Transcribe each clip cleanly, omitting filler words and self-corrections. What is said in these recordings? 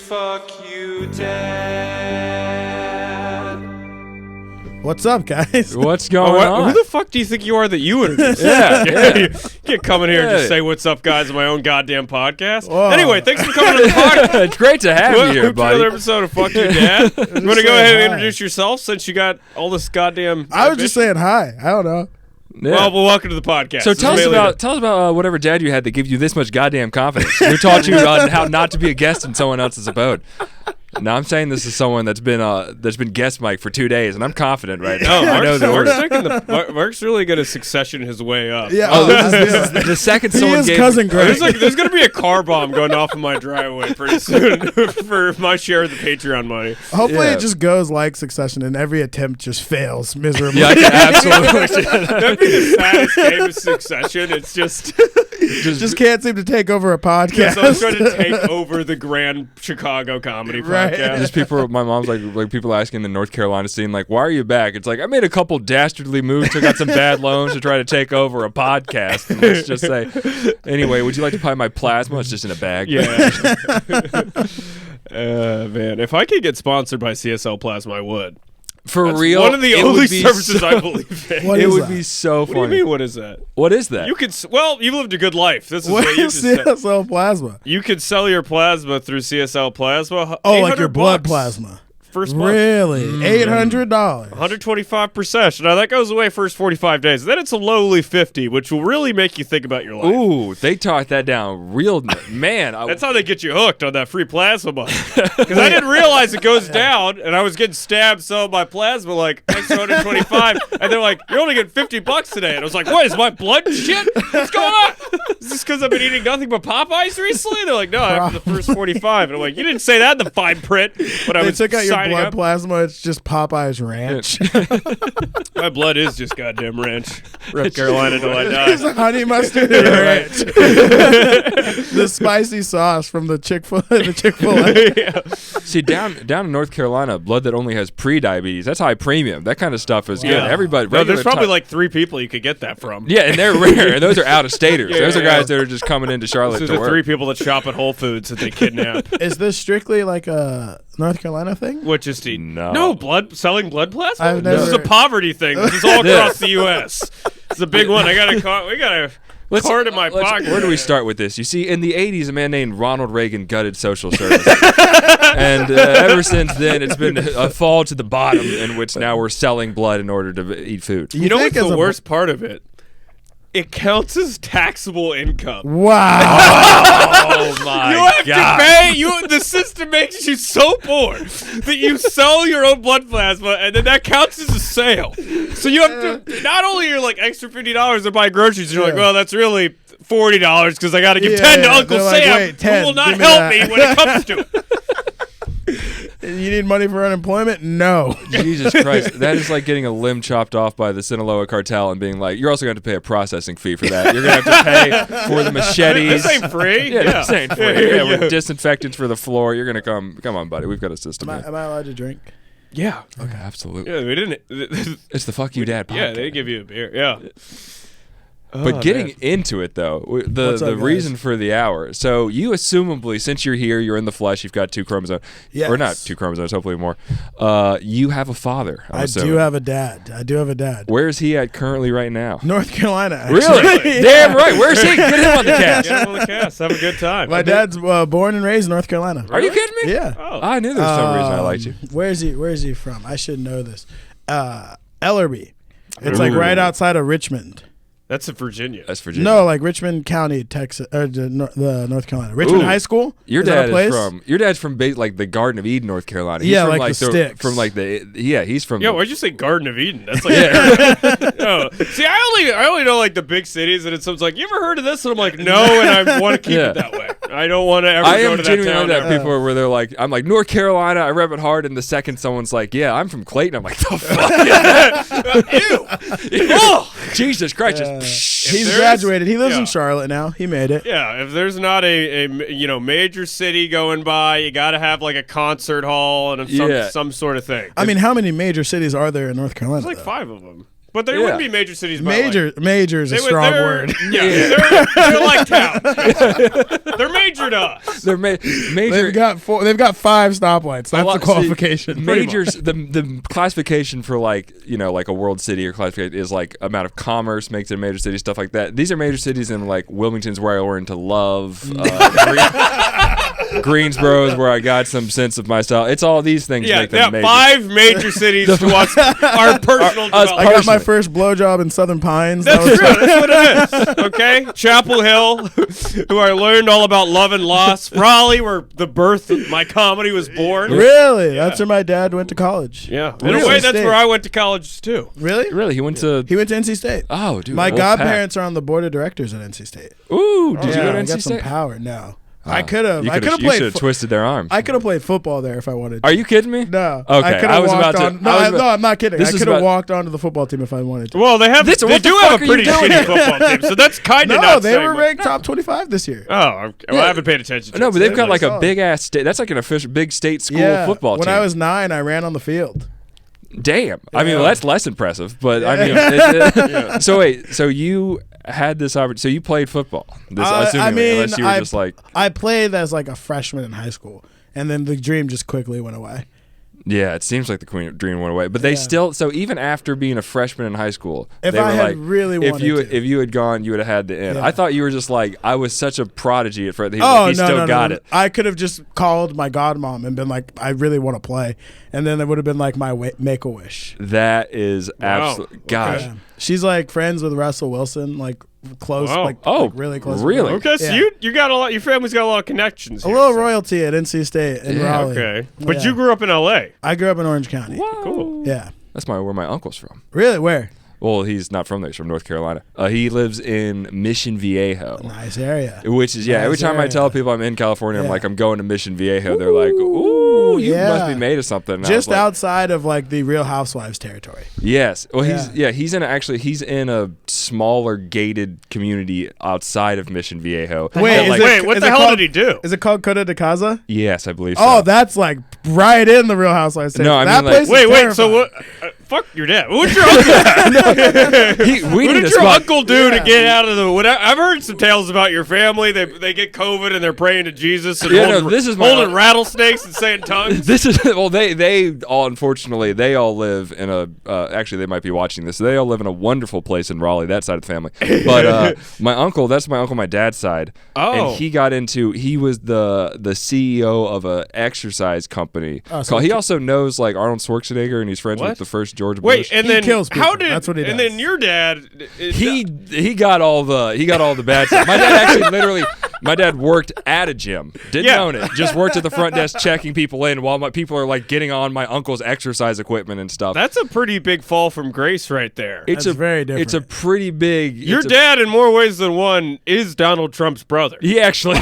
Fuck You, Dad. What's up, guys? What's going on? Who the fuck do you think you are that you introduced? You can't come in here and just say what's up, guys, on my own goddamn podcast. Whoa. Anyway, thanks for coming to the podcast. It's great to have you here, buddy. Another episode of Fuck You, Dad. You want to go ahead and introduce yourself since you got all this goddamn... I was just saying hi. I don't know. Yeah. Well, welcome to the podcast. So tell us about whatever dad you had that gave you this much goddamn confidence. Who taught you how not to be a guest in someone else's abode? Now I'm saying this is someone that's been guest mic for 2 days, and I'm confident right now. No, I know that Mark's really going to succession his way up. Yeah. Oh, this is the second he someone is gave cousin Greg. There's going to be a car bomb going off in my driveway pretty soon for my share of the Patreon money. Hopefully it just goes like Succession, and every attempt just fails miserably. Yeah, absolutely. That'd be the saddest game of Succession. It's just can't seem to take over a podcast. so I'm trying to take over the grand Chicago comedy Right. podcast. Just people, my mom's like people asking the North Carolina scene, like, why are you back? It's like, I made a couple dastardly moves, took out some bad loans to try to take over a podcast. And let's just say, anyway, would you like to buy my plasma? It's just in a bag. Yeah. Man, if I could get sponsored by CSL Plasma, I would. For That's real. one of the it only would be services so- I believe in. What it is would that? be so What do funny. you mean, what is that? What is that? You could, you've lived a good life. This is What what you is just said. CSL plasma? You could sell your plasma through CSL Plasma. Oh, like your $800 blood plasma. First month. Really? $800. 125%. Now that goes away first 45 days. Then it's a lowly 50, which will really make you think about your life. Ooh, they taught that down real, man. That's how they get you hooked on that free plasma money. Because I didn't realize it goes down, and I was getting stabbed selling my plasma like extra 125, and they're like, "You're only getting $50 today." And I was like, "What is my blood shit? What's going on? Is this because I've been eating nothing but Popeyes recently?" They're like, "No, after the first 45." And I'm like, "You didn't say that in the fine print." But I They was took out your signing blood up. plasma. It's just Popeye's Ranch. My blood is just goddamn ranch. Rep Carolina till I die. It's honey mustard and ranch. The spicy sauce from the Chick-fil-A. Yeah. See, down in North Carolina, blood that only has pre-diabetes, that's high premium. That kind of stuff is good. Yeah. Everybody, No, there's regular probably type- like 3 people you could get that from. yeah, and they're rare, and those are out-of-staters. Yeah, Those are yeah. guys that are just coming into Charlotte These to are work. 3 people that shop at Whole Foods that they kidnap. Is this strictly like a North Carolina thing? What, just eat? No. selling blood plasma? I've This is a never- poverty thing. This is all across the U.S. It's a big one. We got a card in my pocket. Where do we start with this? You see, in the 80s, a man named Ronald Reagan gutted social services. And ever since then, it's been a fall to the bottom in which now we're selling blood in order to eat food. You know think what's as the a- worst part of it? It counts as taxable income. Wow. Oh, my You have to pay. The system makes you so poor that you sell your own blood plasma, and then that counts as a sale. So you have to. Not only you're like extra $50 to buy groceries, you're like, Yeah. well, that's really $40 because I got to give Yeah, 10 to yeah. Uncle They're like, Sam, wait, 10, who will not give me help that. me when it comes to it. You need money for unemployment? No. Jesus Christ. That is like getting a limb chopped off by the Sinaloa cartel and being like, you're also going to have to pay a processing fee for that. You're going to have to pay for the machetes. This ain't free. Yeah, this ain't free. Yeah, Yeah, with disinfectants for the floor. You're going to come on, buddy. We've got a system here. Am I allowed to drink? Yeah. Okay, absolutely. Yeah, we didn't. It's the Fuck You Dad podcast. Yeah, they give you a beer. Yeah. But getting into it, though, What's the up, guys? reason for the hour. So you assumably, since you're here, you're in the flesh, you've got 2 chromosomes. Yes. Or not 2 chromosomes, hopefully more. You have a father. I'm I assuming. do have a dad. Where is he at currently right now? North Carolina, actually. Really? Yeah. Damn right. Where's he? Get him on the cast. Get him on the cast. Have a good time. My dad's born and raised in North Carolina. Are you kidding me? Yeah. Oh. I knew there was some reason I liked you. Where is he from? I should know this. Ellerby. It's like Ooh. right outside of Richmond. That's in Virginia. That's Virginia. No, like Richmond County, Texas, or the North Carolina. Richmond Ooh. High School. Your is that dad a place? your dad's from like the Garden of Eden, North Carolina. He's Yeah, from, like the sticks. From like he's from. Yeah, why'd you say Garden of Eden? That's like, no. See, I only know like the big cities, and it's someone's like, you ever heard of this? And I'm like, no, and I want to keep Yeah. it that way. I don't want to ever I go am to that genuinely town. that people where they're like, I'm like North Carolina, I rep it hard, and the second someone's like, yeah, I'm from Clayton, I'm like, the fuck is that? Ew! Oh! Jesus Christ! Yeah. Just, He's there's- graduated. He lives yeah. in Charlotte now. He made it. Yeah, if there's not a major city going by, you got to have like a concert hall and Yeah. some sort of thing. I mean, how many major cities are there in North Carolina? There's like though? 5 of them. But they wouldn't be major cities. Major is a strong word. Yeah, they're like towns. They're major to us. They're major. They've got 5 stoplights. That's the qualification. Majors. The classification for like a world city or classification is like amount of commerce makes it a major city, stuff like that. These are major cities in like Wilmington's where I learned to love. Greensboro is where I got some sense of myself. It's all these things. Make them major. 5 major cities to us. Our personal development. I got my first blowjob in Southern Pines. That's true. That's what it is. Okay, Chapel Hill, who I learned all about love and loss. Raleigh, where the birth of my comedy was born. Really? Yeah. That's where my dad went to college. Yeah. In a way, that's where I went to college too. Really? Really? He went to NC State. Oh, dude. My godparents are on the board of directors at NC State. Ooh, did you go to NC got State? some power. No. I could have. You should have twisted their arms. I could have played football there if I wanted to. Are you kidding me? No. Okay. I was about to. No, I'm not kidding. I could have walked onto the football team if I wanted to. Well, they do have a pretty shitty football team, so that's kind of No, they were ranked top 25 this year. Oh, well, I haven't paid attention to it. No, but they've got like a big ass state. That's like an official big state school football team. When I was 9, I ran on the field. Damn. I mean, that's less impressive, but I mean, so wait, so you had this opportunity. So you played football. Unless you were just like I played as like a freshman in high school, and then the dream just quickly went away. Yeah, it seems like the dream went away. But they still, so even after being a freshman in high school, if they I were had like, really wanted if you had gone, you would have had the end. Yeah. I thought you were just like, I was such a prodigy at first. He still got it. I could have just called my godmom and been like, I really want to play. And then it would have been like my Make-A-Wish. That is absolutely, gosh. Yeah. She's like friends with Russell Wilson, like close, like really close. Really? Okay, so you got a lot. Your family's got a lot of connections. A little royalty at NC State in Raleigh. Okay, but you grew up in L.A. I grew up in Orange County. Whoa. Cool. Yeah. That's where my uncle's from. Really? Where? Well, he's not from there. He's from North Carolina. He lives in Mission Viejo. Nice area. Which is, every time I tell people I'm in California, I'm like, I'm going to Mission Viejo. They're like, ooh, you must be made of something. And just outside of like the Real Housewives territory. Yes. Well, he's in a smaller gated community outside of Mission Viejo. Wait, what the hell did he do? Is it called Coda de Casa? Yes, I believe so. Oh, that's like right in the Real Housewives territory. No, I mean, that place wait, so what? Fuck your dad. What's your uncle? What did your uncle do to get out of the? I've heard some tales about your family. They get COVID and they're praying to Jesus and holding rattlesnakes and saying tongues. They all unfortunately they all live in a. Actually, they might be watching this. They all live in a wonderful place in Raleigh. That side of the family. But my uncle, that's my uncle, my dad's side. Oh, and he was the CEO of a exercise company. He also knows like Arnold Schwarzenegger and he's friends with the first George Bush. Wait, and then kills people. That's what he does. And then your dad, he got all the bad stuff. My dad worked at a gym, didn't own it, just worked at the front desk checking people in while my people are like getting on my uncle's exercise equipment and stuff. That's a pretty big fall from grace right there. That's very different. It's a pretty big. Your dad, in more ways than one, is Donald Trump's brother. He actually.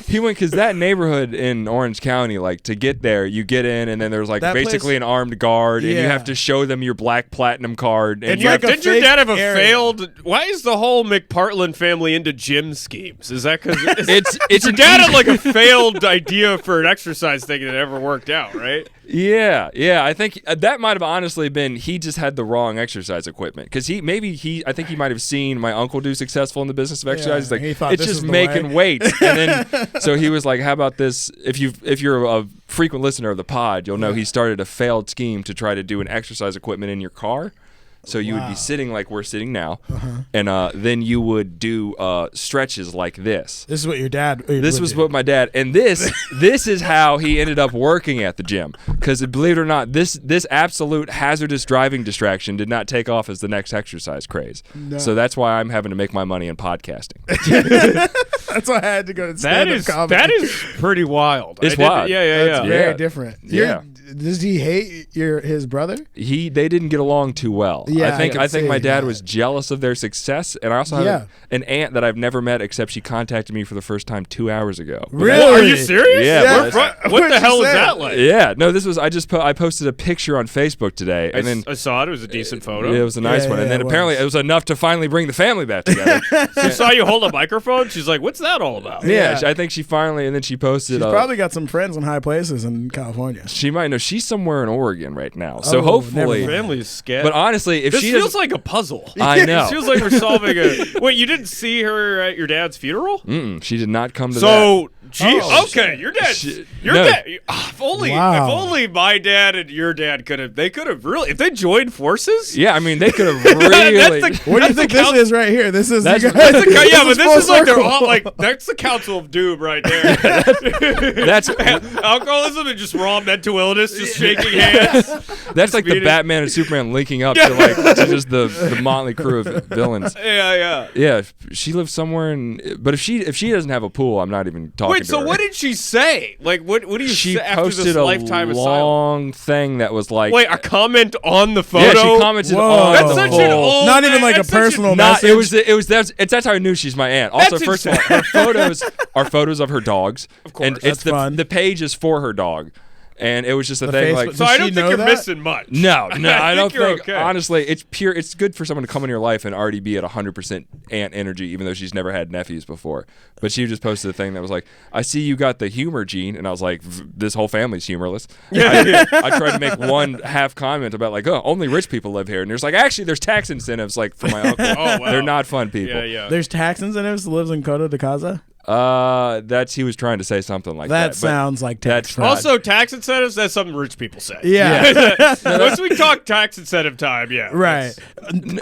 He went because that neighborhood in Orange County, like to get there, you get in and then there's like basically an armed guard and you have to show them your black platinum card. And did your dad have a failed? Why is the whole McPartland family into gym schemes? Is that because it's your dad had like a failed idea for an exercise thing that never worked out, right? Yeah. I think that might have honestly been he just had the wrong exercise equipment because I think he might have seen my uncle do successful in the business of exercise. Yeah, like it's just making weights, and then so he was like, "How about this? If you're a frequent listener of the pod, you'll know he started a failed scheme to try to do an exercise equipment in your car." So you would be sitting like we're sitting now, and then you would do stretches like this. This is what your dad. This was what my dad, and this is how he ended up working at the gym. Because believe it or not, this absolute hazardous driving distraction did not take off as the next exercise craze. No. So that's why I'm having to make my money in podcasting. That's why I had to go to stand-up comedy. That is pretty wild. It's wild. Yeah. It's very different. Yeah. Does he hate his brother? They didn't get along too well. Yeah, I think my dad was jealous of their success, and I also have an aunt that I've never met except she contacted me for the first time 2 hours ago. Really? Are you serious? Yeah. What the hell is that like? Yeah. No, this was I posted a picture on Facebook today, and then I saw it. It was a decent photo. It was a nice one, and then apparently it was enough to finally bring the family back together. She saw you hold a microphone. She's like, "What's that all about?" Yeah, I think she finally, and then she posted. She's probably got some friends in high places in California. She might know. she's somewhere in Oregon right now. So Oh, hopefully, never mind. Family's scared. but honestly, if this she feels doesn't, like a puzzle. I know. It feels like we're solving a. Wait, you didn't see her at your dad's funeral? She did not come to that. So, gee, Oh, okay, your dad. Your no. dad. If only my dad and your dad could have. They could have really. If they joined forces. Yeah, I mean, they could have really. What do you think this is right here? This is That's- you that's guys- the Yeah, but this is like they're full all circle. like that's the Council of Doom right there. That's Alcoholism and just raw mental illness, just shaking hands. that's like the meeting. Batman and Superman linking up to like to just the motley crew of villains. Yeah. Yeah, she lives somewhere in. But if she doesn't have a pool, I'm not even talking. Wait, to so her. what did she say? Like, what do you She say after this posted a lifetime asylum? long thing that was like. Wait, a comment on the photo? Yeah, she commented Whoa. on That's the such whole. an old. Not even like a that's such personal Not, message. it was that's how I knew she's my aunt. Also, That's first of all, her photos are photos of her dogs. Of course. and That's it's fun. the page is for her dog, and it was just a The thing Facebook- like. So Does I she don't think know you're that? missing much. No, I don't you're think. okay. Honestly, it's pure. It's good for someone to come in your life and already be at 100% aunt energy, even though she's never had nephews before. But she just posted a thing that was like, "I see you got the humor gene," and I was like, "This whole family's humorless." I tried to make one half comment about like, "Oh, only rich people live here," and there's like, actually, there's tax incentives like for my uncle. Oh, wow. They're not fun people. Yeah. There's tax incentives that lives in Coto de Casa. That's he was trying to say something like That that. sounds like tax that's fraud. Also, tax incentives, that's something rich people say. Yeah. Once we talk tax incentive time, yeah. Right.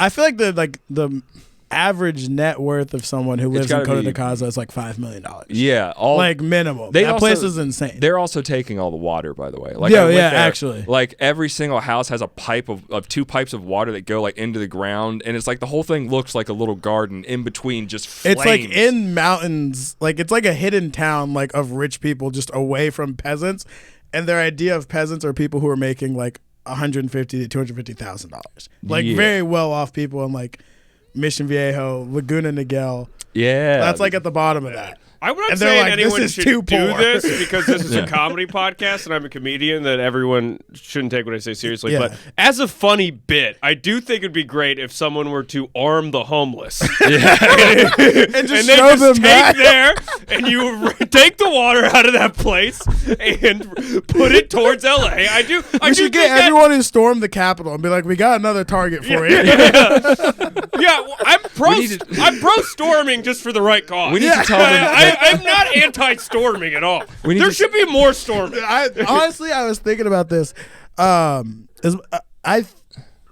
I feel like the average net worth of someone who lives in gotta Coto be- de Casa is like $5 million. Yeah, all Like minimum. They That also- place is insane. They're also taking all the water, by the way. Like Yeah, I went yeah, there, actually. Like every single house has a pipe of 2 pipes of water that go like into the ground, and it's like the whole thing looks like a little garden in between just flames. It's like in mountains, like it's like a hidden town, like of rich people just away from peasants, and their idea of peasants are people who are making like $150,000 to $250,000, like Yeah. very well off people in like Mission Viejo, Laguna Niguel. yeah. That's like at the bottom of that. I'm not And they're saying like, anyone "This is should too do poor." this because this is Yeah. a comedy podcast and I'm a comedian, that everyone shouldn't take what I say seriously. Yeah. But as a funny bit, I do think it'd be great if someone were to arm the homeless. And and just they show just them take that. there and you take the water out of that place and put it towards LA. I do We should get think that- everyone who stormed the Capitol and be like, "We got another target for you." Yeah, well, I'm pro storming just for the right cause. We need to tell them that- I'm not anti-storming at all. We need There to- should be more storming. Honestly, I was thinking about this.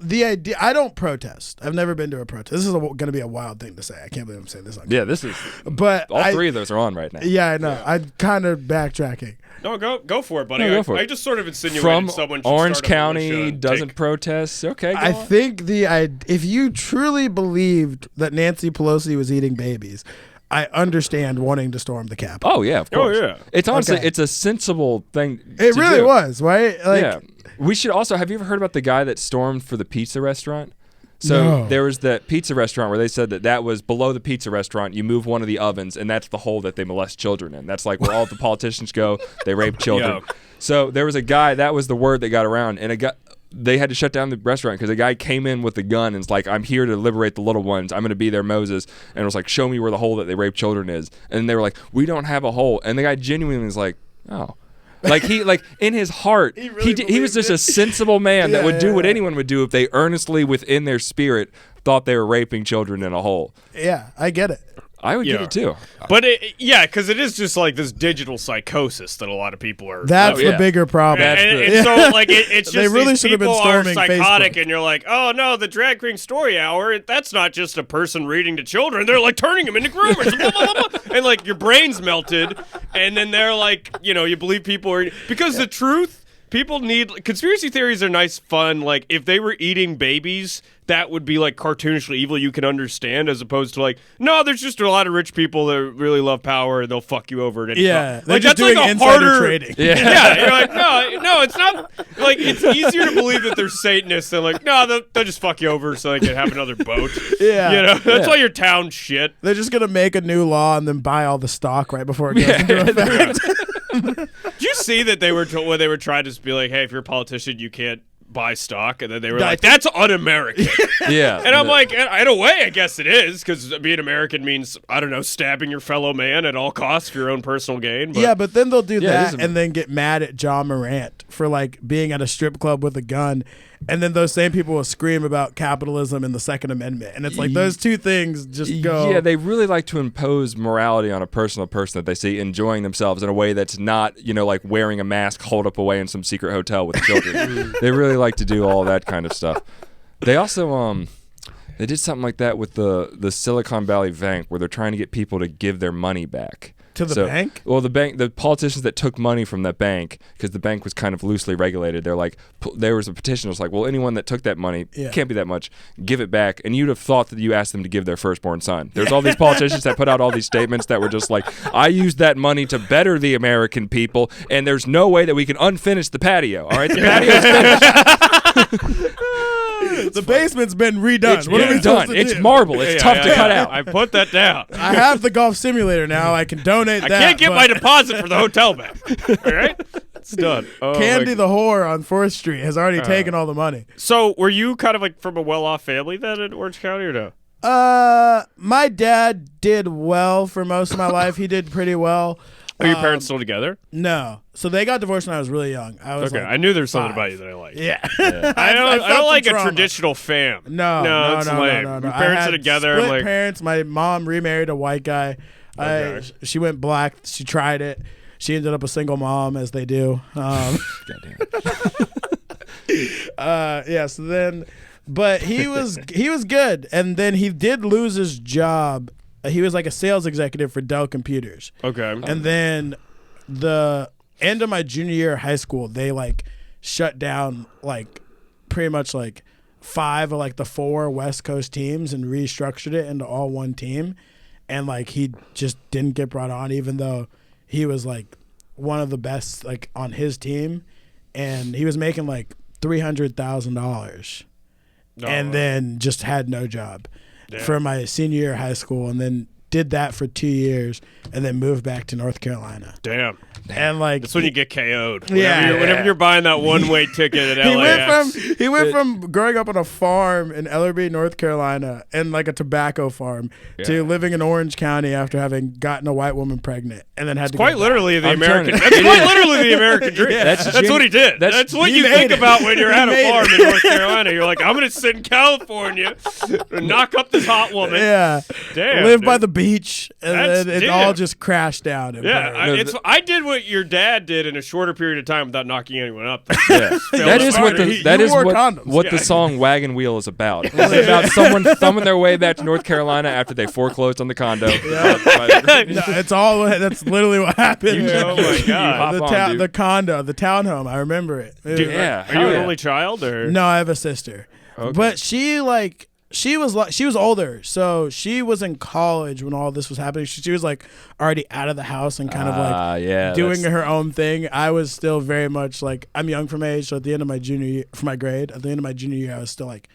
The idea. I don't protest. I've never been to a protest. This is going to be a wild thing to say. I can't believe I'm saying this on. yeah, this is But all 3 of those are on right now. Yeah, I know. I'm kind of backtracking. No, go for it, buddy. No, go for it. I just sort of insinuated From someone should Orange start a County militia, doesn't take- protest. Okay, go I on. think if you truly believed that Nancy Pelosi was eating babies, I understand wanting to storm the Capitol. Oh yeah, of Oh, course. yeah. It's honestly Okay. it's a sensible thing. It to really do. was, right? Like, Yeah. We should also. Have you ever heard about the guy that stormed for the pizza restaurant? So No. there was that pizza restaurant where they said that was below the pizza restaurant. You move one of the ovens, and that's the hole that they molest children in. That's like where all the politicians go. They rape children. Yuck. So there was a guy. That was the word that got around, and they had to shut down the restaurant because a guy came in with a gun and was like, "I'm here to liberate the little ones. I'm going to be their Moses." And it was like, "Show me where the hole that they rape children is." And they were like, "We don't have a hole." And the guy genuinely was like, "Oh." Like in his heart, he was just a sensible man that would do what anyone would do if they earnestly within their spirit thought they were raping children in a hole. yeah, I get it. I would get Yeah. it too. But because it is just like this digital psychosis that a lot of people are. That's yeah. the bigger problem. That's and so like it's just They really these should have been people are storming psychotic, Facebook. and you're like, oh no, the drag queen story hour. That's not just a person reading to children. They're like turning them into groomers, blah, blah, blah, blah. And like your brain's melted, and then they're like, you believe people are because the truth. People need conspiracy theories are nice, fun. Like if they were eating babies, that would be like cartoonishly evil. You can understand, as opposed to like, no, there's just a lot of rich people that really love power and they'll fuck you over at any Yeah, time. they're Like just that's doing like a insider harder trading. Yeah, you're like, no, it's not. Like it's easier to believe that they're Satanists than like, no, they'll just fuck you over so they can have another boat. Yeah. That's why your town shit. They're just gonna make a new law and then buy all the stock right before it goes into effect. Did you see that they were when they were trying to just be like, hey, if you're a politician, you can't buy stock, and then they were like, "That's un-American." Yeah. And I'm like, in a way, I guess it is, because being American means, I don't know, stabbing your fellow man at all costs for your own personal gain. But But then they'll do it that is and then get mad at John Morant for like being at a strip club with a gun. And then those same people will scream about capitalism and the Second Amendment. And it's like those two things just go. Yeah, they really like to impose morality on a personal person that they see enjoying themselves in a way that's not, like wearing a mask holed up away in some secret hotel with children. They really like to do all that kind of stuff. They also they did something like that with the Silicon Valley Bank, where they're trying to get people to give their money back. To the bank? Well, the politicians that took money from that bank, because the bank was kind of loosely regulated, they're like, there was a petition that was like, well, anyone that took that money, can't be that much, give it back. And you'd have thought that you asked them to give their firstborn son. There's all these politicians that put out all these statements that were just like, I used that money to better the American people, and there's no way that we can unfinish the patio. All right, the patio's finished. The basement's been redone. What are we supposed to It's do? marble. It's tough to cut out. I put that down. I have the golf simulator now. I can donate that. I can't get but my deposit for the hotel back. All right? It's done. Oh, Candy the whore on 4th Street has already taken all the money. So were you kind of like from a well-off family then in Orange County or no? My dad did well for most of my life. He did pretty well. Are your parents still together? No. So they got divorced when I was really young. I was Okay, like I knew there was something 5. about you that I liked. Yeah. I don't felt like the a trauma. traditional fam. No, it's no, lame. no. Your I parents had are together. Split Like, parents. My mom remarried a white guy. Okay. She went black. She tried it. She ended up a single mom, as they do. Goddamn. So then, but he was good, and then he did lose his job. He was like a sales executive for Dell Computers. okay. And then the end of my junior year of high school, they like shut down like pretty much like 5 of like the 4 West Coast teams and restructured it into all one team. And like he just didn't get brought on, even though he was like one of the best like on his team, and he was making like $300,000, and then just had no job for my senior year of high school, and then did that for 2 years, and then moved back to North Carolina. Damn. And like That's when you get KO'd. Yeah, Whenever you're buying that one-way ticket at LAX. He went from growing up on a farm in Ellerbe, North Carolina, and like a tobacco farm, to living in Orange County after having gotten a white woman pregnant, and then had to Quite go literally the I'm American. telling That's quite literally the American dream. That's That's what he did. That's what he you made think it. about when you're at He a made farm it. in North Carolina. You're like, I'm gonna sit in California, and knock up this hot woman. Yeah, Damn, live by dude. the beach, and That's- then it damn. all just crashed down. and Yeah, burned. I did what your dad did in a shorter period of time without knocking anyone up. Yeah. That is what You the wore condoms. what the song Wagon Wheel is about. It's about someone thumbing their way back to North Carolina after they foreclosed on the condo. No, it's all. That's literally what happened. Oh my God. hop on, dude. The condo, the townhome. I remember it. It was- Yeah. Are you an only child or? No, I have a sister, but she was older, so she was in college when all this was happening. She was like already out of the house and kind of like doing her own thing. I was still very much like, I'm young from age, so at the end of my junior year, for my grade, at the end of my junior year, I was still like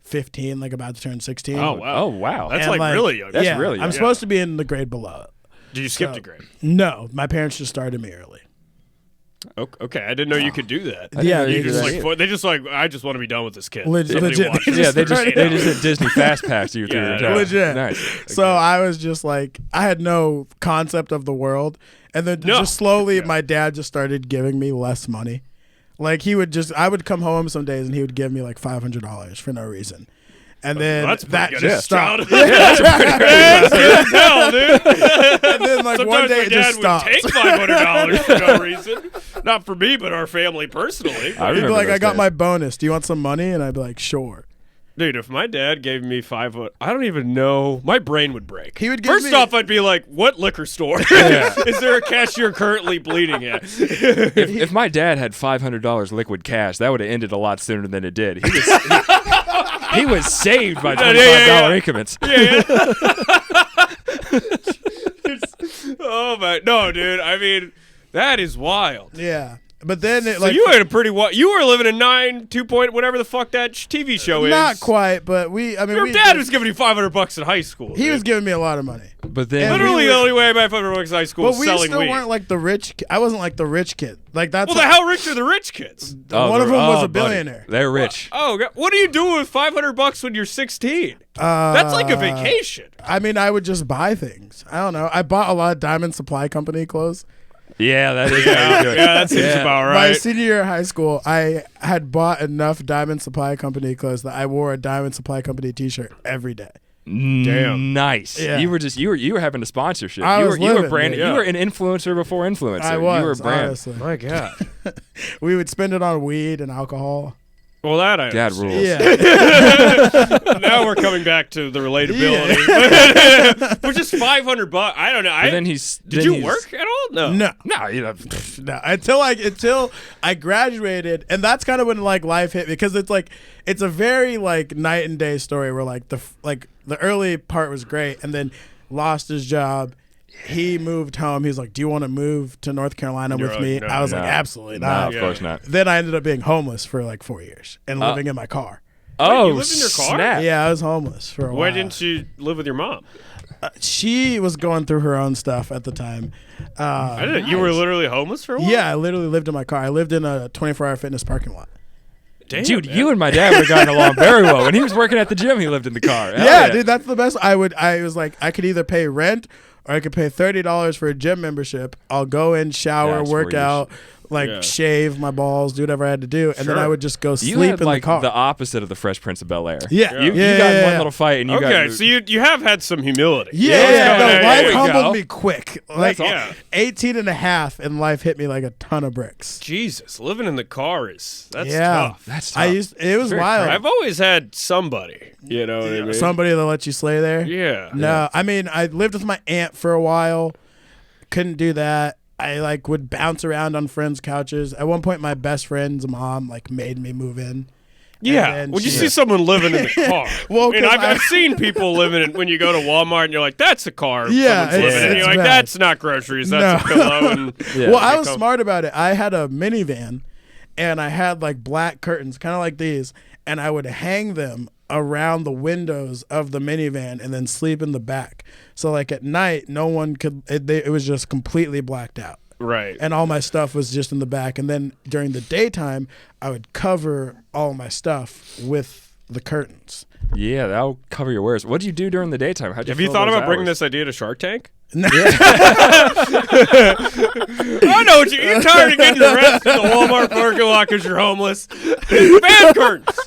15, like about to turn 16. Oh wow. Oh wow. That's And, like really young. That's yeah, really young. I'm supposed to be in the grade below. Did you skip a grade? No, my parents just started me early. Okay, I didn't know you could do that. Yeah, you You could just do like they just like I just want to be done with this kid. Legit- Somebody legit. watch They this. Yeah, they for just 8 they hours. just did Disney Fast Pass you through Yeah, your town. Legit. Nice. So I was just like, I had no concept of the world. And then just slowly, my dad just started giving me less money. Like I would come home some days and he would give me like $500 for no reason. And then That's that pretty good. just stopped. That's good as hell, dude. And then like Sometimes one day my it dad just would stopped. take $500 for no reason. Not for me, but our family personally. I He'd be remember like, those I got days. my bonus. Do you want some money? And I'd be like, sure. Dude, if my dad gave me $500, I don't even know. My brain would break. He would give First me- off, I'd be like, "What liquor store is there a cashier currently bleeding at?" If my dad had $500 liquid cash, that would have ended a lot sooner than it did. He was saved by $25 yeah. increments. Oh my, no, dude. I mean, that is wild. Yeah. But then it So like you had a pretty you were living in 2 point whatever the fuck that TV show is. not quite, but your Your dad was giving you $500 in high school. He dude. was giving me a lot of money. But then Literally the only way I made $500 in high school But was we selling still weed. weren't like the rich. I wasn't like the rich kid. Like that's Well, how rich are the rich kids? one of them was a buddy, billionaire. They're rich. Oh, God. What are you doing with $500 when you're 16? That's like a vacation. I mean, I would just buy things. I don't know. I bought a lot of Diamond Supply Company clothes. Yeah, that is how you do it. Yeah, that seems about right. My senior year of high school, I had bought enough Diamond Supply Company clothes that I wore a Diamond Supply Company T-shirt every day. Damn. Nice. Yeah. You were having a sponsorship. I you was were living, branded. yeah. You were an influencer before influencer. I was, You were brand. honestly. My God. We would spend it on weed and alcohol. Well, that I Dad understand. rules. Yeah. Now we're coming back to the relatability. For just $500, I don't know. But then Did you work at all? No. No. No, you know, No, until I graduated, and that's kind of when like life hit me, because it's a very like night and day story where like the early part was great, and then lost his job. He moved home. He was like, "Do you want to move to North Carolina You're with like, me?" no, I was no. like, "Absolutely no, not." of course not. Then I ended up being homeless for like 4 years and living in my car. Oh, you lived in your car? snap. Yeah, I was homeless for a while. Why didn't you live with your mom? She was going through her own stuff at the time. I didn't. You were literally homeless for a while? Yeah, I literally lived in my car. I lived in a 24-hour fitness parking lot. Damn, Dude, man. you and my dad would have gotten along very well. When he was working at the gym, he lived in the car. Hell Yeah, dude, that's the best. I was like, I could either pay rent or I could pay $30 for a gym membership. I'll go in, shower, That's work where you out, Yeah. shave my balls, do whatever I had to do, and then Sure. I would just go You sleep had in like the car. the opposite of the Fresh Prince of Bel-Air. Yeah. You Yeah, got in yeah, one yeah. little fight and you Okay, got so you have had some humility. Yeah, no, no, yeah, life there you humbled go. me quick. Like Yeah. 18 and a half, and life hit me like a ton of bricks. Jesus, living in the car that's Yeah. tough. That's tough. It was Very wild. I've always had somebody, you know what I mean? Somebody that let you slay there. Yeah. No, I mean, I lived with my aunt for a while. Couldn't do that. I like would bounce around on friends' couches. At one point, my best friend's mom like made me move in. Yeah, And then when you she- see someone living in the car. Well, and 'cause I've seen people living in when you go to Walmart and you're like, that's a car. Yeah, someone's living in. it's You're like, bad. that's not groceries. That's a No. pillow. And Yeah. Well, I was Come- smart about it. I had a minivan, and I had like black curtains, kind of like these, and I would hang them around the windows of the minivan and then sleep in the back. So like at night, no one could. It was just completely blacked out. Right. And all my stuff was just in the back. And then during the daytime, I would cover all my stuff with the curtains. Yeah, that'll cover your wares. What do you do during the daytime? How'd you Have you fill thought those about bringing hours? this idea to Shark Tank? No. I know what you're tired of getting arrested in the Walmart parking lot because you're homeless. Bad curtains.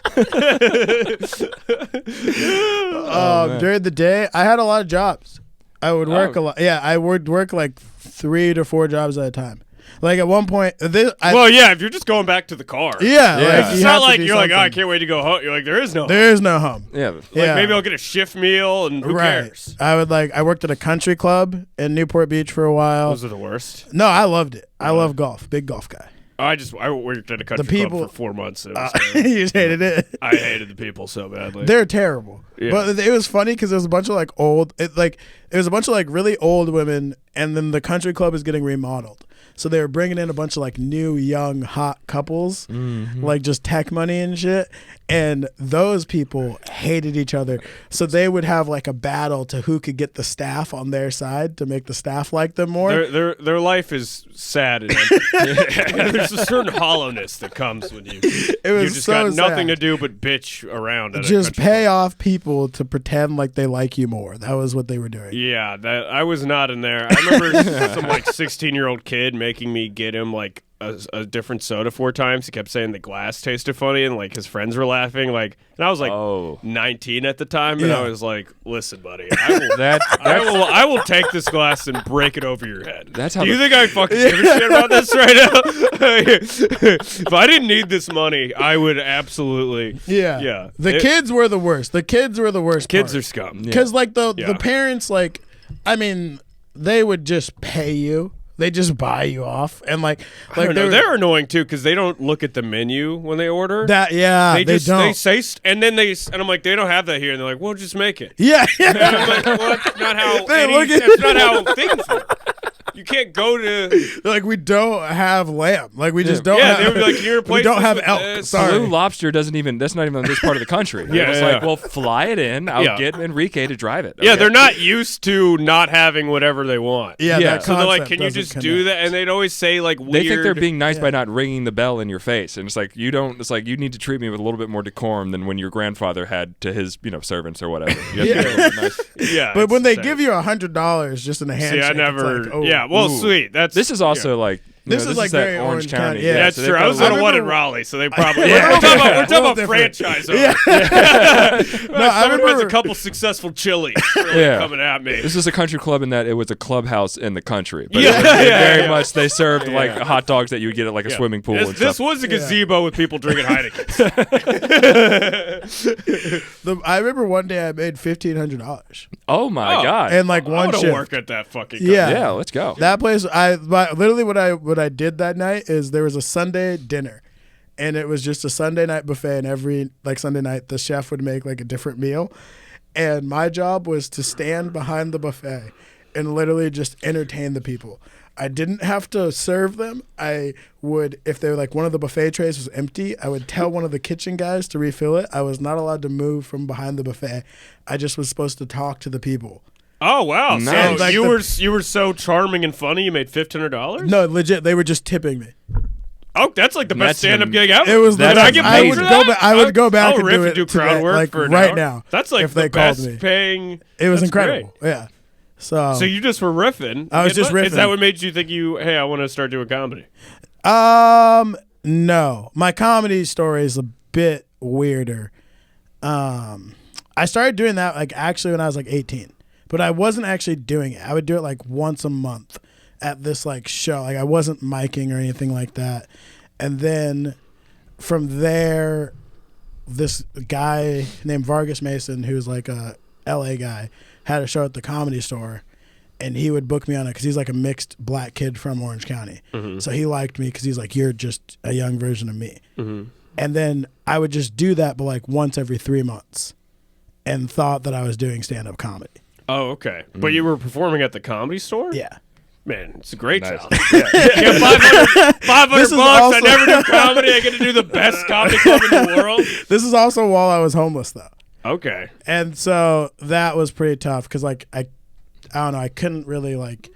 During the day, I had a lot of jobs. I would work Oh. a lot. Yeah, I would work like 3 to 4 jobs at a time. Like at one point, Well, yeah, if you're just going back to the car. yeah, Yeah. like, It's you not have to like do you're like, oh, I something. can't wait to go home. You're like, there is no. There is no home. Yeah. Like Yeah. maybe I'll get a shift meal and who cares? I worked at a country club in Newport Beach for a while. Those are the worst. No, I loved it. I love golf. Big golf guy. I worked at a country people- club for 4 months. It was, You just hated it. I hated the people so badly. They're terrible. Yeah. But it was funny because there was a bunch of like it was a bunch of like really old women, and then the country club is getting remodeled. So they were bringing in a bunch of like new, young, hot couples, like just tech money and shit. And those people hated each other. So they would have like a battle to who could get the staff on their side to make the staff like them more. Their life is sad and empty. There's a certain hollowness that comes when you was just so got nothing sad. to do but bitch around. At a Just country pay club. off people to pretend like they like you more. That was what they were doing. Yeah, that I was not in there. I remember some like 16-year-old kid making me get him like a different soda 4 times. He kept saying the glass tasted funny, and like his friends were laughing. Like, and I was like 19 at the time, and Yeah. I was like, "Listen, buddy, I will, That I will take this glass and break it over your head." That's how Do you the- think I fucking give a shit about this right now? If I didn't need this money, I would absolutely. Yeah. Yeah. The kids were the worst. The kids were the worst. Kids part. are scum. Because like the Yeah. parents, like, I mean, they would just pay you. They just buy you off, and like I don't know. were- They're annoying too because they don't look at the menu when they order. that. Yeah, they just don't. they say and then and I'm like, they don't have that here, and they're like, well, just make it. yeah, And I'm like, well, that's not how They look at- that's not how things work. You can't can't go to. They're like, we don't have lamb. Like, we just don't Yeah, have. they would be like, can you replace we don't this have with elk. this? Sorry. Blue Lobster that's not even in this part of the country. Yeah, It's yeah. like, well, fly it in. I'll Yeah. get Enrique to drive it. Yeah, Okay. they're not used to not having whatever they want. Yeah, Yeah. that So they're like, concept can you doesn't just do connect. that? And they'd always say like weird. They think they're being nice by not ringing the bell in your face, and it's like you don't. It's like you need to treat me with a little bit more decorum than when your grandfather had to his, servants or whatever. You have to be a little bit nice. Yeah, But it's when they insane. give you $100 just in a handshake, See, I never. it's like, oh, yeah, well, ooh. sweet. That's This is also like This is like that very Orange County. Yeah, Yeah, that's so they've true. I got was a at little- one in Raleigh, so they probably. Yeah. We're talking A little about different. franchise. Yeah. I remember- has a couple successful chilies really Yeah. coming at me. This is a country club in that it was a clubhouse in the country. But Yeah, it was yeah, very yeah. much they served like hot dogs that you would get at like a Yeah. swimming pool and This stuff. was a gazebo with people drinking Heineken. I remember one day I made $1,500 Oh my god. and like I one want to shift. work at that fucking. Yeah. yeah, let's go. That place, literally what I did that night is there was a Sunday dinner, and it was just a Sunday night buffet, and every like Sunday night the chef would make like a different meal, and my job was to stand behind the buffet and literally just entertain the people. I didn't have to serve them. I would, if they were like one of the buffet trays was empty, I would tell one of the kitchen guys to refill it. I was not allowed to move from behind the buffet. I just was supposed to talk to the people. Oh wow! Nice. So Like you were so charming and funny. You made $1,500. No, legit, they were just tipping me. Oh, that's like the best That's stand-up an- gig ever. It was. That's Did I legit. get I paid would for go that? back. I would go back I'll and riff do and it do crowd today, work like for an right hour. now. That's like if they the called best me. paying. It was that's incredible. great. Yeah. So So you just were riffing. I was just Is that riffing. what made you think hey, I want to start doing comedy? no, my comedy story is a bit weirder. I started doing that like actually when I was like 18, but I wasn't actually doing it. I would do it like once a month at this like show. Like I wasn't miking or anything like that. And then from there, this guy named Vargas Mason, who's like a LA guy, had a show at the Comedy Store, and he would book me on it because he's like a mixed black kid from Orange County. So he liked me because he's like, you're just a young version of me. And then I would just do that, but like once every 3 months, and thought that I was doing stand-up comedy. Oh, okay. But you were performing at the Comedy Store? Yeah. Man, it's a great Nice. job. Yeah, 500 This is bucks. I also- never do comedy. I get to do the best comedy club in the world. This is also while I was homeless, though. Okay. And so that was pretty tough because like I don't know, I couldn't really like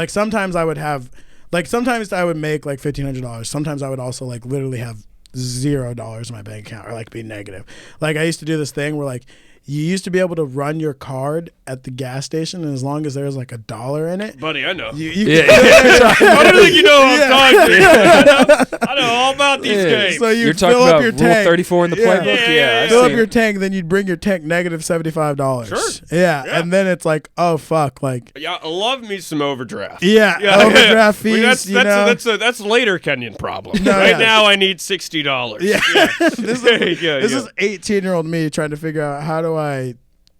sometimes I would have like sometimes I would make like $1,500. Sometimes I would also like literally have $0 in my bank account or like be negative. Like I used to do this thing where like you used to be able to run your card at the gas station, and as long as there was like $1 in it, Buddy, I know. you Yeah. I don't think you know what Yeah. I'm talking to. I know all about these Yeah. games. so you You're talking fill up about your Rule tank. 34 in the Yeah. playbook? Yeah, I've Fill up seen your it. tank, then you'd bring your tank negative $75. Sure. Yeah. Yeah. And then it's like, oh fuck, like Yeah, I love me some overdraft. yeah, overdraft fees. Well, you know? that's later Kenyan problem. No, right yeah. now, I need $60. Yeah. this Yeah, this yeah. is 18-year-old me trying to figure out how do I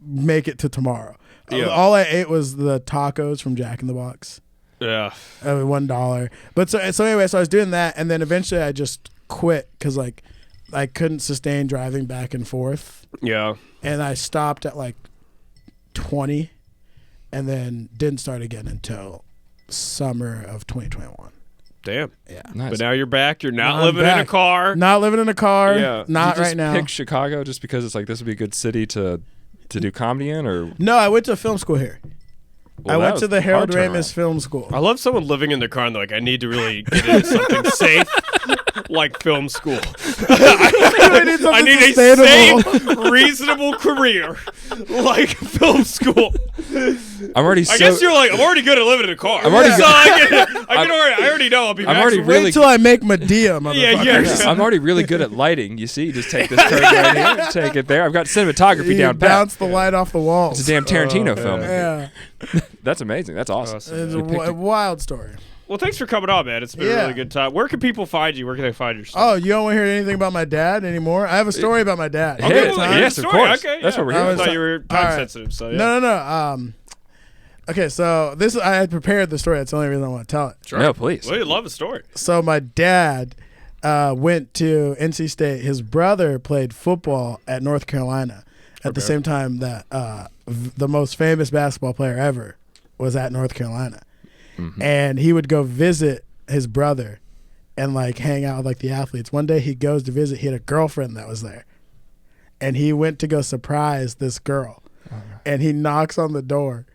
make it to tomorrow. Yeah. All I ate was the tacos from Jack in the Box. Yeah. $1. But so anyway, so I was doing that, and then eventually I just quit because like I couldn't sustain driving back and forth, Yeah. and I stopped at like 20, and then didn't start again until summer of 2021. Damn. Yeah. Nice. But now you're back. You're not Now I'm living in a back. car. Not living in a car. Yeah. Not Did you just right now. Pick Chicago just because it's like this would be a good city to do comedy in, or No, I went to film school here. Well, I that went was to the a Harold hard Ramis turnaround. Film School. I love someone living in their car and they're like, I need to really get into something safe, like film school. I need a safe, reasonable career, like film school. I'm already. I guess you're like, I'm already good at living in a car. I'm already so I already know I'll be I'm back. already from- really- Wait till I make Medea, motherfucker. yeah. I'm already really good at lighting. You see, you just take this curtain right here, take it there. I've got cinematography You down pat. bounce the light off the walls. It's a damn Tarantino film. Yeah, That's amazing. That's awesome. it's You picked a wild story. Well, thanks for coming on, man. It's been a Yeah. really good time. Where can people find you? Where can they find your stuff? Oh, you don't want to hear anything about my dad anymore? I have a story about my dad. Yeah, Okay, well, yes, here's of the story. course. Okay, That's yeah. what we're I here I was for. thought you were time All right. sensitive, so yeah. No. Okay, so this I had prepared the story. That's the only reason I want to tell it. Sure. No, please. Well, you love a story. So my dad went to NC State. His brother played football at North Carolina at the same time that the most famous basketball player ever was at North Carolina. and he would go visit his brother and like hang out with like the athletes. One day he goes to visit, he had a girlfriend that was there, and he went to go surprise this girl, and he knocks on the door,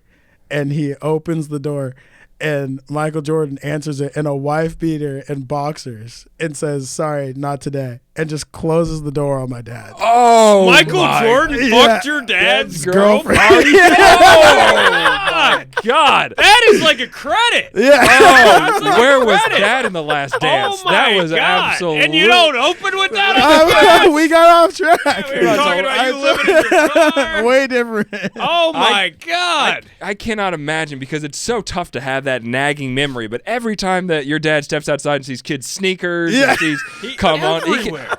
and he opens the door, and Michael Jordan answers it in a wife beater and boxers and says, "Sorry, not today," and just closes the door on my dad. Oh, Michael my Jordan fucked your dad's girlfriend. Oh my God! That is like a credit. Yeah. Oh, like where a was credit. that in The Last Dance? Oh my That was God. absolutely. And you don't open with that? We got off track. We were talking about you living in your car. Way different. Oh my God. I cannot imagine, because it's so tough to have that nagging memory. But every time that your dad steps outside and sees kids' sneakers, and sees, come on,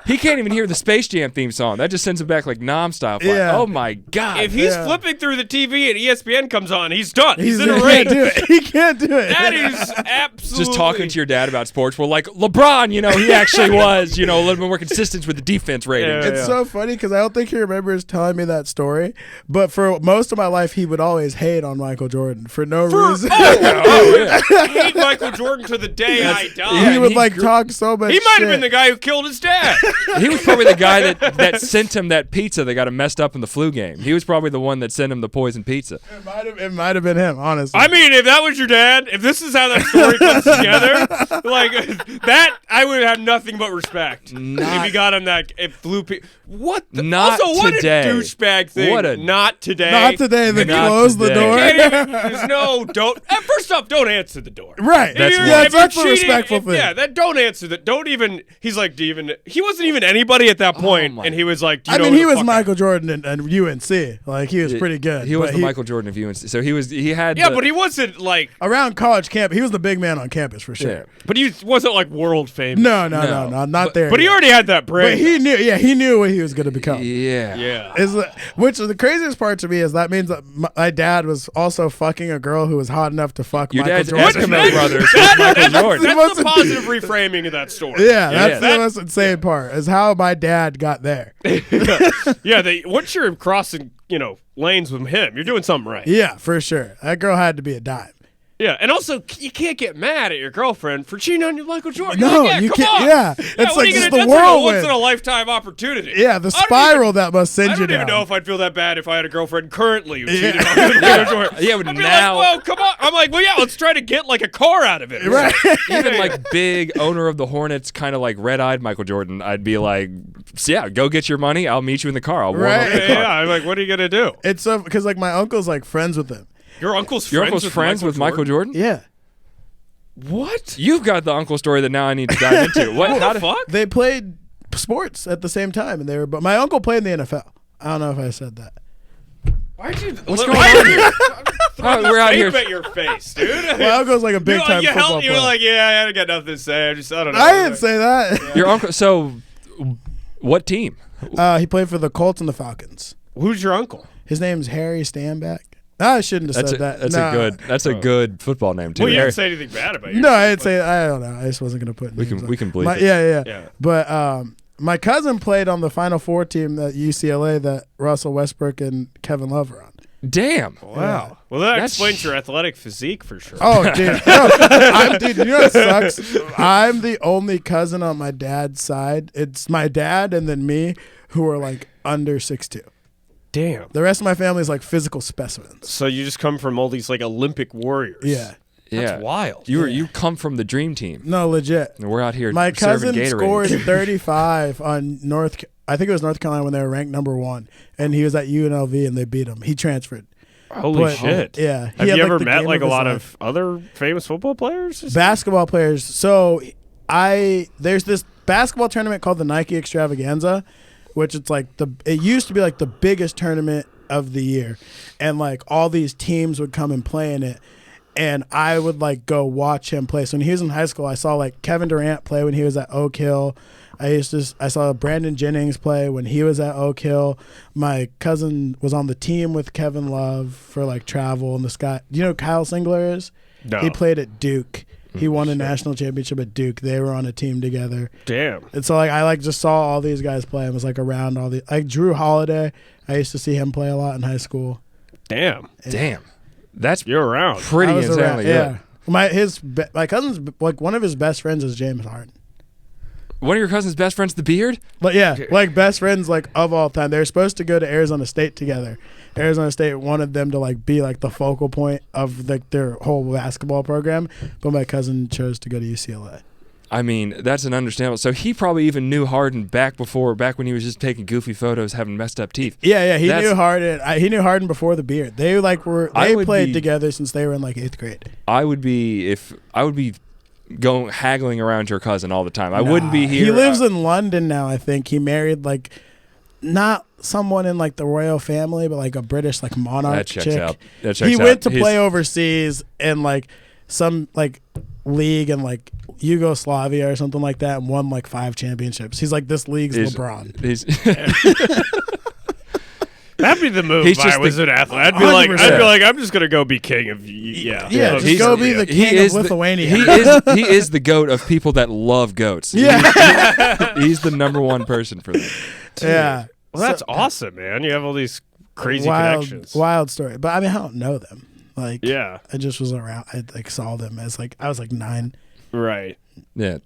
he can't even hear the Space Jam theme song. That just sends him back like Nom style. Like, Yeah. oh my God! If he's flipping through the TV and ESPN comes on, he's done. He's in a He ring. can't do it. He can't do it. That is absolutely. just talking to your dad about sports. Well, like LeBron, he actually was, a little bit more consistent with the defense rating. Yeah. It's so funny because I don't think he remembers telling me that story. But for most of my life, he would always hate on Michael Jordan for no reason. Oh, yeah. I hate Michael Jordan to the day I die. He would he like talk so much He might have shit. been the guy who killed his dad. He was probably the guy that sent him that pizza that got him messed up in the flu game. He was probably the one that sent him the poison pizza. It might have been him, honestly. I mean, if that was your dad, if this is how that story comes together, like that, I would have nothing but respect. If he got him that flu pizza. What? Not also, what today. a douchebag thing. What a- not today. Not today. They Not closed the today. door. There's no, don't. First off, don't answer the door. Right. That's If right. if That's you're a cheating, respectful thing. Yeah, that don't answer that. Don't even. He's like, do you even? He wasn't even anybody at that point, my- and he was like, do you I know mean, who he the was fuck Michael Jordan and UNC. Like, he was pretty good. He was but the Michael Jordan of UNC. So he had. Yeah, but he wasn't like. around college camp, he was the big man on campus for sure. Yeah. But he wasn't like world famous. No, not there. But he yet. already had that brain. But he knew. Yeah, he knew what he was going to become. Yeah. Yeah. Which is the craziest part to me is that means that my dad was also fucking a girl who was hot enough to fuck Your Michael dad's Jordan. Eskimo brothers with Michael Jordan. That's the positive reframing of that story. Yeah, that's Yeah. the most insane part is how my dad got there. Yeah. Once you're crossing, lanes with him, you're doing something right. Yeah, for sure. That girl had to be a dime. Yeah, and also you can't get mad at your girlfriend for cheating on you, Michael Jordan. No, You're like, you come can't- on. yeah. It's what are like you just gonna the do? That's like a whirlwind. once in a lifetime opportunity. Yeah, the I don't spiral even- that must send I you don't down. even know if I'd feel that bad if I had a girlfriend currently who cheated on me with Michael Jordan. Yeah, but I'd be now- like, well, come on. I'm like, well, yeah, let's try to get like a car out of it. Right. Even like big owner of the Hornets, kind of like red-eyed Michael Jordan, I'd be like, yeah, go get your money. I'll meet you in the car. I'll warm Right. up the Yeah, car. I'm like, what are you gonna do? It's so because like my uncle's like friends with him. Your uncle's Your friends uncle's with friends with Michael Jordan? Yeah, What? You've got the uncle story that now I need to dive into. What? What How the did- fuck? they played sports at the same time, and but my uncle played in the NFL. I don't know if I said that. Why'd you? What's going on here? We're out here. at your face, dude. My uncle's like a big time you football held, you player. were like, yeah, I got nothing to say. I don't know. I didn't say that. Your uncle. So, what team? He played for the Colts and the Falcons. Who's your uncle? His name's Harry Stanback. I shouldn't have said that. That's a good football name too. Well, you Harry- didn't say anything bad about you. No, I didn't say. I don't know. I just wasn't gonna put. We names can- on. we can bleep My- it. Yeah. Yeah. But my cousin played on the Final Four team at UCLA that Russell Westbrook and Kevin Love were on. Damn. Wow. Well, that That's- explains your athletic physique for sure. Oh, dude. Dude, you know what sucks? I'm the only cousin on my dad's side. It's my dad and then me who are like under 6'2". Damn. The rest of my family is like physical specimens. So you just come from all these like Olympic warriors. Yeah. Yeah. That's wild. You come from the dream team. No, legit. And we're out here. My cousin serving scored Gatorade. 35 on I think it was North Carolina when they were ranked number 1, and he was at UNLV and they beat him. He transferred. Holy But- shit. Yeah. He Have had, you like, ever the met game like a his lot life. of other famous football players? Basketball players. So there's this basketball tournament called the Nike Extravaganza, which it's like it used to be like the biggest tournament of the year, and like all these teams would come and play in it, and I would like go watch him play. So when he was in high school, I saw like Kevin Durant play when he was at Oak Hill. I saw Brandon Jennings play when he was at Oak Hill. My cousin was on the team with Kevin Love for like travel and the sky. Do you know who Kyle Singler is? No. He played at Duke. He won a national championship at Duke. They were on a team together. Damn. And so like I like just saw all these guys play and was like around all the like Drew Holiday. I used to see him play a lot in high school. Damn. Damn. That's You're around. pretty I was insanely around, good. yeah. My cousin's like one of his best friends is James Harden. One of your cousin's best friends, the Beard? But yeah, like best friends like of all time. They were supposed to go to Arizona State together. Arizona State wanted them to like be like the focal point of like their whole basketball program, but my cousin chose to go to UCLA. I mean, that's an understandable. So he probably even knew Harden back when he was just taking goofy photos, having messed up teeth. Yeah, he knew Harden. He knew Harden before the Beard. They played together since they were in like 8th grade. I would be going haggling around your cousin all the time. I wouldn't be here. He lives in London now, I think. He married like not someone in like the royal family, but like a British like monarch that checks chick. Out. That checks he out. went to play overseas in like some like league in like Yugoslavia or something like that and won like 5 championships. He's like, this league's LeBron. That'd be the move if I was an athlete. I'd be like, I'm just gonna go be king of just go be the king of Lithuania. He is the goat of people that love goats. Yeah. He's the number one person for that. Yeah. Well, that's awesome, man. You have all these crazy connections. Wild story. But I mean, I don't know them. Like, yeah. I just was around. I like saw them as like I was like 9. Right. Yeah.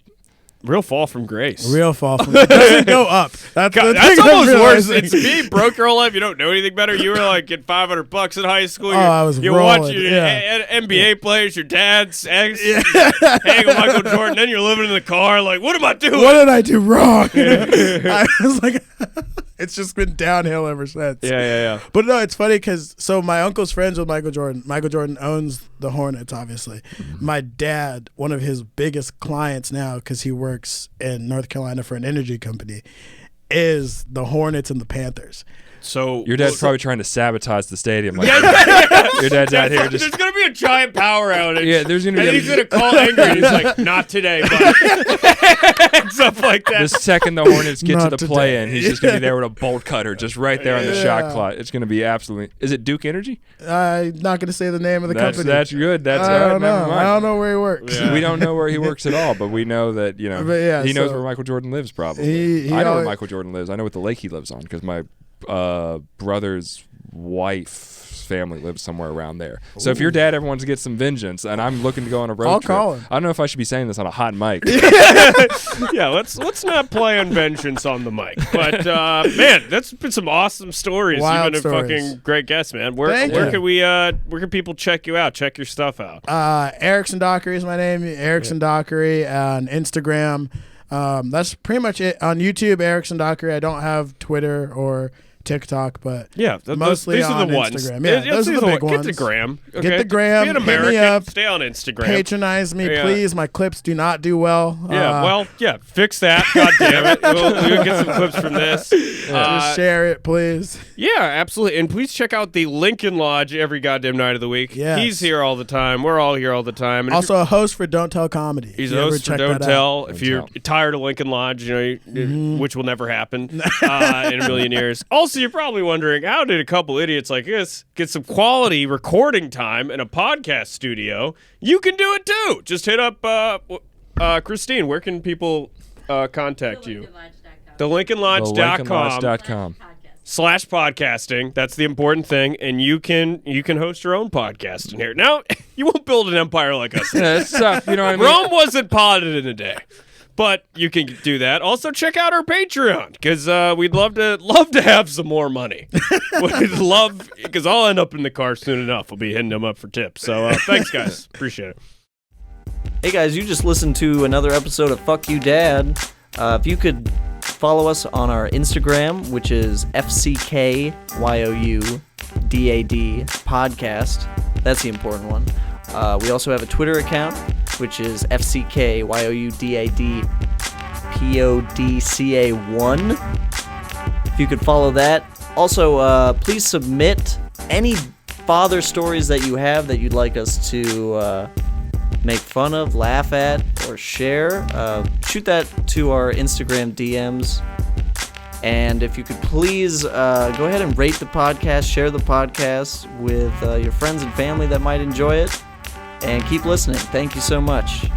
Real fall from grace. It doesn't go up. That's almost worse. It's me, broke your whole life. You don't know anything better. You were like get $500 in high school. I was you're rolling. Watching NBA players, your dad's ex, hanging with Michael Jordan. Then you're living in the car. Like, what am I doing? What did I do wrong? I was like, it's just been downhill ever since. Yeah. But no, it's funny because my uncle's friends with Michael Jordan. Michael Jordan owns the Hornets, obviously. My dad, one of his biggest clients now, because he works in North Carolina for an energy company, is the Hornets and the Panthers. So your dad's probably trying to sabatage the stadium. Like your dad's out here just. There's gonna be a giant power outage. Yeah, there's gonna be. And he's gonna call angry. And he's like, "Not today, buddy." Stuff like that. The second the Hornets get Not to the today. play-in, he's just gonna be there with a bolt cutter, just right there on the shot clock. It's gonna be absolutely. Is it Duke Energy? I'm not gonna say the name of the company. That's good. That's I all right. don't Never know. mind. I don't know where he works. Yeah. We don't know where he works at all, but we know that he knows where Michael Jordan lives. Probably. I know where Michael Jordan lives. I know what the lake he lives on because my brother's wife's family lives somewhere around there. So if your dad ever wants to get some vengeance, and I'm looking to go on a road trip, call him. I don't know if I should be saying this on a hot mic. Yeah, let's not play on vengeance on the mic. But man, that's been some awesome stories. Wild You've been a fucking great guest, man. Where can people check you out? Check your stuff out. Erickson Dockery is my name. Erickson Dockery on Instagram. That's pretty much it. On YouTube, Erickson Dockery. I don't have Twitter or TikTok, but mostly these on are the ones. Instagram. Yeah, those are the big ones. Get the gram. Okay? Get the gram. Be an Hit me American. up. Stay on Instagram. Patronize me, please. My clips do not do well. Fix that. God damn it. We'll get some clips from this. Just share it, please. Yeah, absolutely. And please check out the Lincoln Lodge every goddamn night of the week. Yes. He's here all the time. We're all here all the time. And Also a host for Don't Tell Comedy. he's a host for Don't Tell. If you're tired of Lincoln Lodge, which will never happen in a million years. Also, you're probably wondering, how did a couple idiots like this get some quality recording time in a podcast studio? You can do it too. Just hit up Christine. Where can people contact you? TheLincolnLodge.com. /podcasting. That's the important thing, and you can host your own podcast in here. Now, you won't build an empire like us. Yeah, it's tough. You know what I mean? Rome wasn't potted in a day, but you can do that. Also, check out our Patreon because we'd love to have some more money. We'd love because I'll end up in the car soon enough. We'll be hitting them up for tips. So thanks, guys. Appreciate it. Hey guys, you just listened to another episode of Fuck You Dad. If you could follow us on our Instagram, which is FCKYOUDAD podcast. That's the important one. We also have a Twitter account, which is FCKYOUDADPODCA1. If you could follow that. Also, please submit any father stories that you have that you'd like us to make fun of, laugh at, or share. Shoot that to our Instagram DMs. And if you could please go ahead and rate the podcast, share the podcast with your friends and family that might enjoy it, and keep listening. Thank you so much.